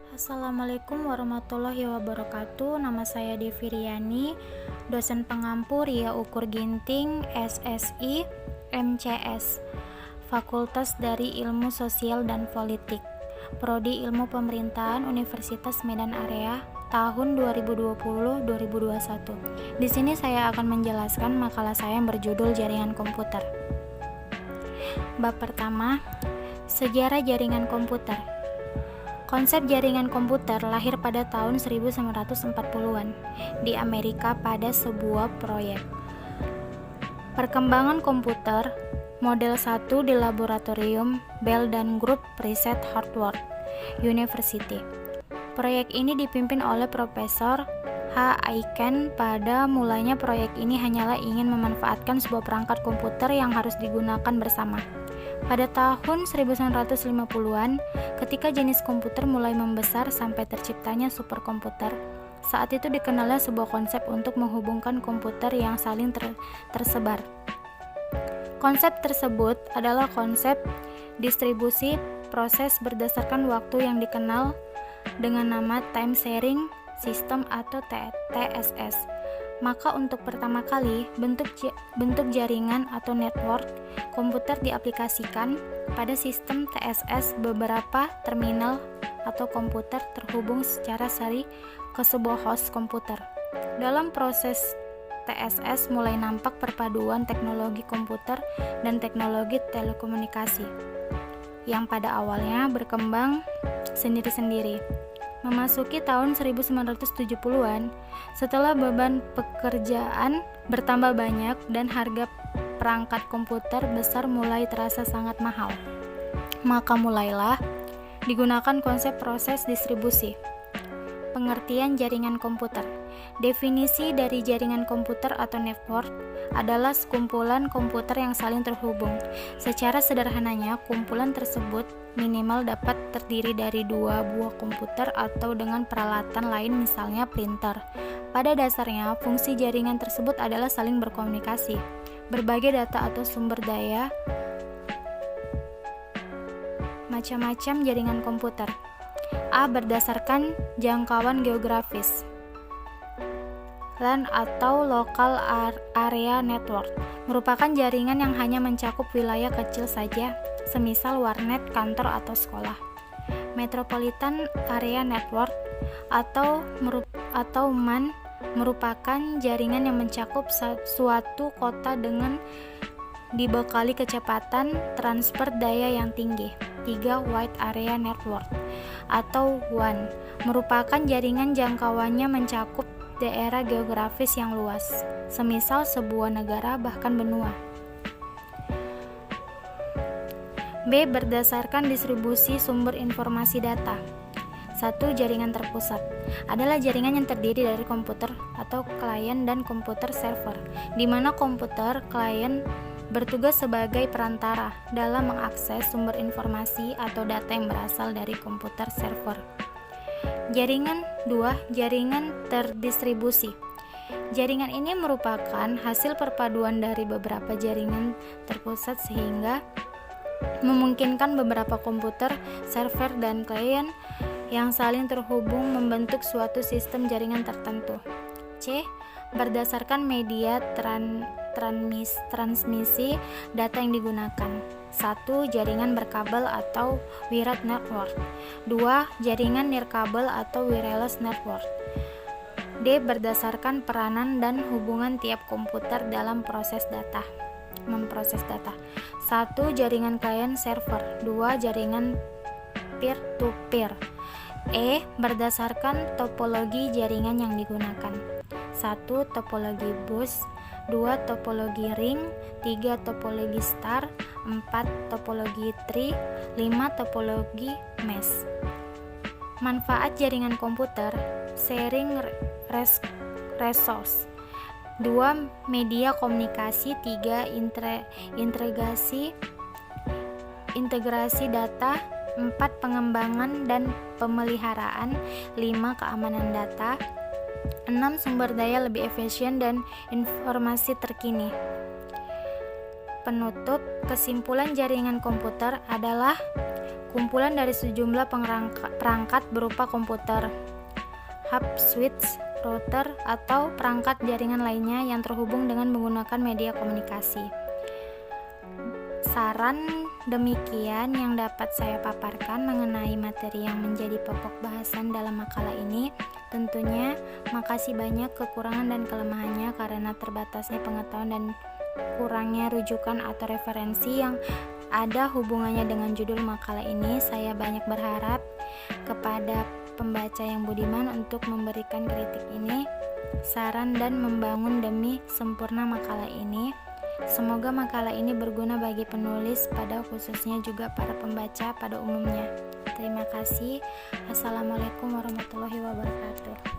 Assalamualaikum warahmatullahi wabarakatuh. Nama saya Devi Riani, dosen pengampu Ria Ukur Ginting, SSI, MCS, Fakultas dari Ilmu Sosial dan Politik, Prodi Ilmu Pemerintahan Universitas Medan Area, tahun 2020-2021. Di sini saya akan menjelaskan makalah saya yang berjudul Jaringan Komputer. Bab pertama, Sejarah Jaringan Komputer. Konsep jaringan komputer lahir pada tahun 1940-an di Amerika pada sebuah proyek perkembangan komputer model 1 di laboratorium Bell dan Group Research Harvard University. Proyek ini dipimpin oleh Profesor H. Aiken. Pada mulanya proyek ini hanyalah ingin memanfaatkan sebuah perangkat komputer yang harus digunakan bersama. Pada tahun 1950-an, ketika jenis komputer mulai membesar sampai terciptanya superkomputer, saat itu dikenalnya sebuah konsep untuk menghubungkan komputer yang saling tersebar. Konsep tersebut adalah konsep distribusi proses berdasarkan waktu yang dikenal dengan nama Time Sharing System atau TSS. Maka untuk pertama kali, bentuk jaringan atau network komputer diaplikasikan pada sistem TSS. Beberapa terminal atau komputer terhubung secara seri ke sebuah host komputer. Dalam proses TSS mulai nampak perpaduan teknologi komputer dan teknologi telekomunikasi yang pada awalnya berkembang sendiri-sendiri. Memasuki tahun 1970-an, setelah beban pekerjaan bertambah banyak dan harga perangkat komputer besar mulai terasa sangat mahal, maka mulailah digunakan konsep proses distribusi. Pengertian jaringan komputer. Definisi dari jaringan komputer atau network adalah sekumpulan komputer yang saling terhubung. Secara sederhananya, kumpulan tersebut minimal dapat terdiri dari dua buah komputer atau dengan peralatan lain, misalnya printer. Pada dasarnya, fungsi jaringan tersebut adalah saling berkomunikasi. Berbagai data atau sumber daya. Macam-macam jaringan komputer. A. Berdasarkan jangkauan geografis. LAN atau Local Area Network merupakan jaringan yang hanya mencakup wilayah kecil saja, semisal warnet, kantor, atau sekolah. Metropolitan Area Network atau MAN merupakan jaringan yang mencakup suatu kota dengan dibekali kecepatan transfer daya yang tinggi. 3. Wide Area Network atau WAN merupakan jaringan jangkauannya mencakup daerah geografis yang luas, semisal sebuah negara bahkan benua. B. Berdasarkan distribusi sumber informasi data. 1. Jaringan terpusat adalah jaringan yang terdiri dari komputer atau klien dan komputer server, di mana komputer klien bertugas sebagai perantara dalam mengakses sumber informasi atau data yang berasal dari komputer server. Jaringan 2. Jaringan terdistribusi. Jaringan ini merupakan hasil perpaduan dari beberapa jaringan terpusat sehingga memungkinkan beberapa komputer, server, dan klien yang saling terhubung membentuk suatu sistem jaringan tertentu. C. Berdasarkan media transmisi data yang digunakan. 1. Jaringan berkabel atau wired network. 2. Jaringan nirkabel atau wireless network. D. Berdasarkan peranan dan hubungan tiap komputer dalam memproses data. 1. Jaringan klien server. 2. Jaringan peer-to-peer. E. Berdasarkan topologi jaringan yang digunakan. 1. Topologi bus. 2. Topologi ring. 3. Topologi star. 4. Topologi tree. 5. Topologi mesh. Manfaat jaringan komputer. Sharing resource. 2. Media komunikasi. 3. Integrasi data. 4. Pengembangan dan pemeliharaan. 5. Keamanan data. 6. Sumber daya lebih efisien dan informasi terkini. Penutup, kesimpulan jaringan komputer adalah kumpulan dari sejumlah perangkat berupa komputer, hub, switch, router, atau perangkat jaringan lainnya yang terhubung dengan menggunakan media komunikasi. Saran demikian yang dapat saya paparkan mengenai materi yang menjadi pokok bahasan dalam makalah ini. Tentunya makasih banyak kekurangan dan kelemahannya karena terbatasnya pengetahuan dan kurangnya rujukan atau referensi yang ada hubungannya dengan judul makalah ini. Saya banyak berharap kepada pembaca yang budiman untuk memberikan kritik ini, saran, dan membangun demi sempurna makalah ini. Semoga makalah ini berguna bagi penulis, pada khususnya juga para pembaca pada umumnya. Terima kasih. Assalamualaikum warahmatullahi wabarakatuh.